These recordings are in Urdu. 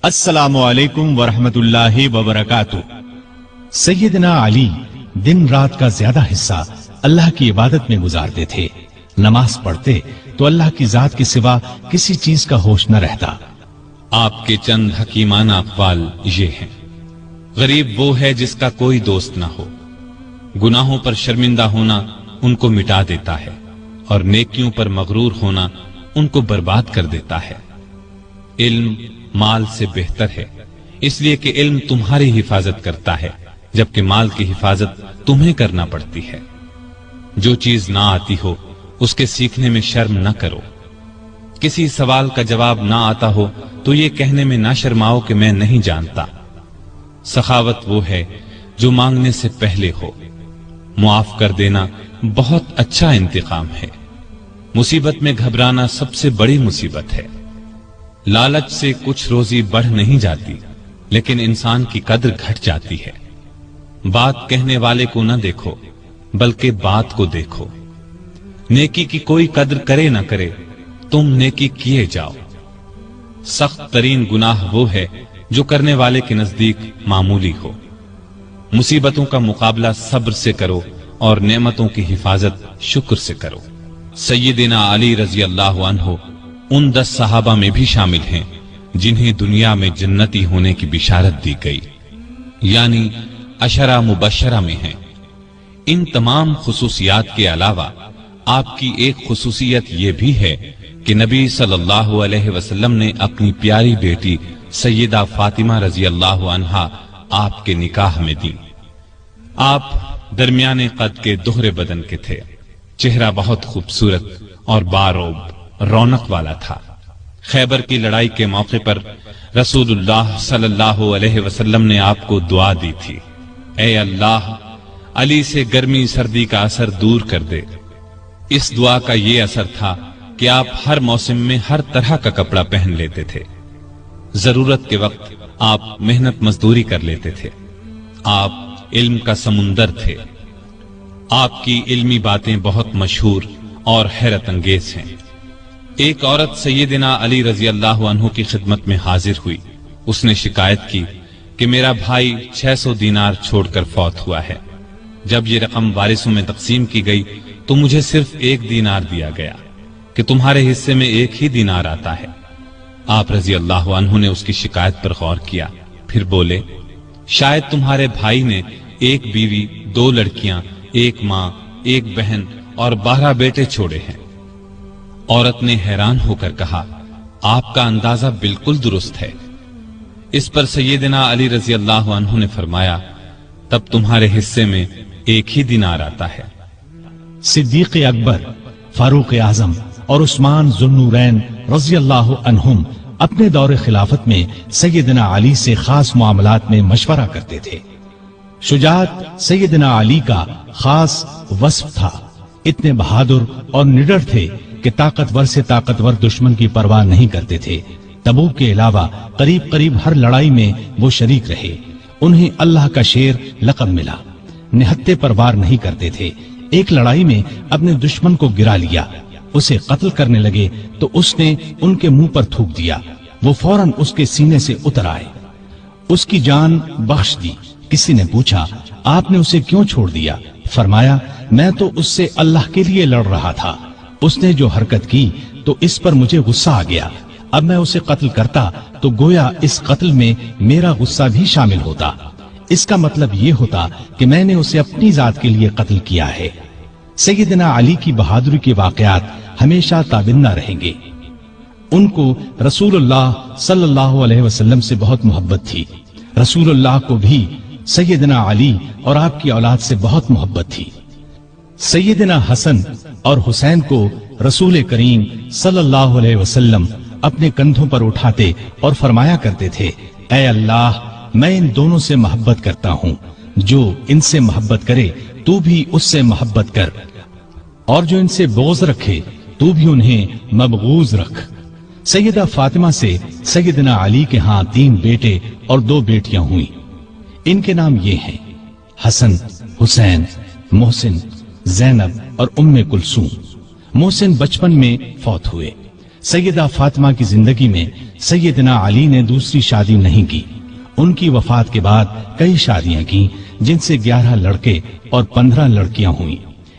السلام علیکم ورحمۃ اللہ وبرکاتہ۔ سیدنا علی دن رات کا زیادہ حصہ اللہ کی عبادت میں گزارتے تھے۔ نماز پڑھتے تو اللہ کی ذات کے سوا کسی چیز کا ہوش نہ رہتا۔ آپ کے چند حکیمانہ اقوال یہ ہیں: غریب وہ ہے جس کا کوئی دوست نہ ہو، گناہوں پر شرمندہ ہونا ان کو مٹا دیتا ہے، اور نیکیوں پر مغرور ہونا ان کو برباد کر دیتا ہے۔ علم مال سے بہتر ہے، اس لیے کہ علم تمہاری حفاظت کرتا ہے، جبکہ مال کی حفاظت تمہیں کرنا پڑتی ہے۔ جو چیز نہ آتی ہو اس کے سیکھنے میں شرم نہ کرو۔ کسی سوال کا جواب نہ آتا ہو تو یہ کہنے میں نہ شرماؤ کہ میں نہیں جانتا۔ سخاوت وہ ہے جو مانگنے سے پہلے ہو۔ معاف کر دینا بہت اچھا انتقام ہے۔ مصیبت میں گھبرانا سب سے بڑی مصیبت ہے۔ لالچ سے کچھ روزی بڑھ نہیں جاتی، لیکن انسان کی قدر گھٹ جاتی ہے۔ بات کہنے والے کو نہ دیکھو بلکہ بات کو دیکھو۔ نیکی کی کوئی قدر کرے نہ کرے، تم نیکی کیے جاؤ۔ سخت ترین گناہ وہ ہے جو کرنے والے کے نزدیک معمولی ہو۔ مصیبتوں کا مقابلہ صبر سے کرو اور نعمتوں کی حفاظت شکر سے کرو۔ سیدنا علی رضی اللہ عنہ ان 10 صحابہ میں بھی شامل ہیں جنہیں دنیا میں جنتی ہونے کی بشارت دی گئی، یعنی عشرہ مبشرہ میں ہیں۔ ان تمام خصوصیات کے علاوہ آپ کی ایک خصوصیت یہ بھی ہے کہ نبی صلی اللہ علیہ وسلم نے اپنی پیاری بیٹی سیدہ فاطمہ رضی اللہ عنہا آپ کے نکاح میں دی۔ آپ درمیانے قد کے دوہرے بدن کے تھے، چہرہ بہت خوبصورت اور باروب رونق والا تھا۔ خیبر کی لڑائی کے موقع پر رسول اللہ صلی اللہ علیہ وسلم نے آپ کو دعا دی تھی: اے اللہ، علی سے گرمی سردی کا اثر دور کر دے۔ اس دعا کا یہ اثر تھا کہ آپ ہر موسم میں ہر طرح کا کپڑا پہن لیتے تھے۔ ضرورت کے وقت آپ محنت مزدوری کر لیتے تھے۔ آپ علم کا سمندر تھے۔ آپ کی علمی باتیں بہت مشہور اور حیرت انگیز ہیں۔ ایک عورت سیدنا علی رضی اللہ عنہ کی خدمت میں حاضر ہوئی۔ اس نے شکایت کی کہ میرا بھائی 600 دینار چھوڑ کر فوت ہوا ہے۔ جب یہ رقم وارثوں میں تقسیم کی گئی تو مجھے صرف 1 دینار دیا گیا کہ تمہارے حصے میں 1 ہی دینار آتا ہے۔ آپ رضی اللہ عنہ نے اس کی شکایت پر غور کیا، پھر بولے: شاید تمہارے بھائی نے 1 بیوی، 2 لڑکیاں، 1 ماں، 1 بہن اور 12 بیٹے چھوڑے ہیں۔ عورت نے حیران ہو کر کہا: آپ کا اندازہ بالکل درست ہے۔ اس پر سیدنا علی رضی اللہ عنہ نے فرمایا: تب تمہارے حصے میں 1 ہی دینار آتا ہے۔ صدیق اکبر، فاروق اعظم اور عثمان ذو النورین رضی اللہ عنہم اپنے دور خلافت میں سیدنا علی سے خاص معاملات میں مشورہ کرتے تھے۔ شجاعت سیدنا علی کا خاص وصف تھا۔ اتنے بہادر اور نڈر تھے کہ طاقتور سے طاقتور دشمن کی پرواہ نہیں کرتے تھے۔ تبوک کے علاوہ قریب قریب ہر لڑائی میں وہ شریک رہے۔ انہیں اللہ کا شیر لقب ملا۔ نہتے پر وار نہیں کرتے تھے۔ ایک لڑائی میں اپنے دشمن کو گرا لیا، اسے قتل کرنے لگے تو اس نے ان کے منہ پر تھوک دیا۔ وہ فوراً اس کے سینے سے اتر آئے، اس کی جان بخش دی۔ کسی نے پوچھا: آپ نے اسے کیوں چھوڑ دیا؟ فرمایا: میں تو اس سے اللہ کے لیے لڑ رہا تھا۔ اس نے جو حرکت کی تو اس پر مجھے غصہ آ گیا۔ اب میں اسے قتل کرتا تو گویا اس قتل میں میرا غصہ بھی شامل ہوتا۔ اس کا مطلب یہ ہوتا کہ میں نے اسے اپنی ذات کے لیے قتل کیا ہے۔ سیدنا علی کی بہادری کے واقعات ہمیشہ تابندہ رہیں گے۔ ان کو رسول اللہ صلی اللہ علیہ وسلم سے بہت محبت تھی۔ رسول اللہ کو بھی سیدنا علی اور آپ کی اولاد سے بہت محبت تھی۔ سیدنا حسن اور حسین کو رسول کریم صلی اللہ علیہ وسلم اپنے کندھوں پر اٹھاتے اور فرمایا کرتے تھے: اے اللہ، میں ان دونوں سے محبت کرتا ہوں، جو ان سے محبت کرے تو بھی اس سے محبت کر، اور جو ان سے بغض رکھے تو بھی انہیں مبغوض رکھ۔ سیدہ فاطمہ سے سیدنا علی کے ہاں 3 بیٹے اور 2 بیٹیاں ہوئیں۔ ان کے نام یہ ہیں: حسن، حسین، محسن، زینب اور ام کلثوم۔ محسن بچپن میں فوت ہوئے۔ سیدہ فاطمہ کی زندگی میں سیدنا علی نے دوسری شادی نہیں کی. ان کی وفات کے بعد کئی شادیاں کی جن سے 11 لڑکے اور 15 لڑکیاں ہوئیں.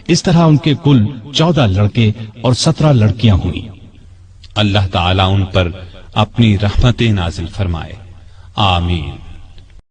اس طرح ان کے کل 14 لڑکے اور 17 لڑکیاں ہوئیں. اللہ تعالیٰ ان پر اپنی رحمتیں نازل فرمائے. آمین.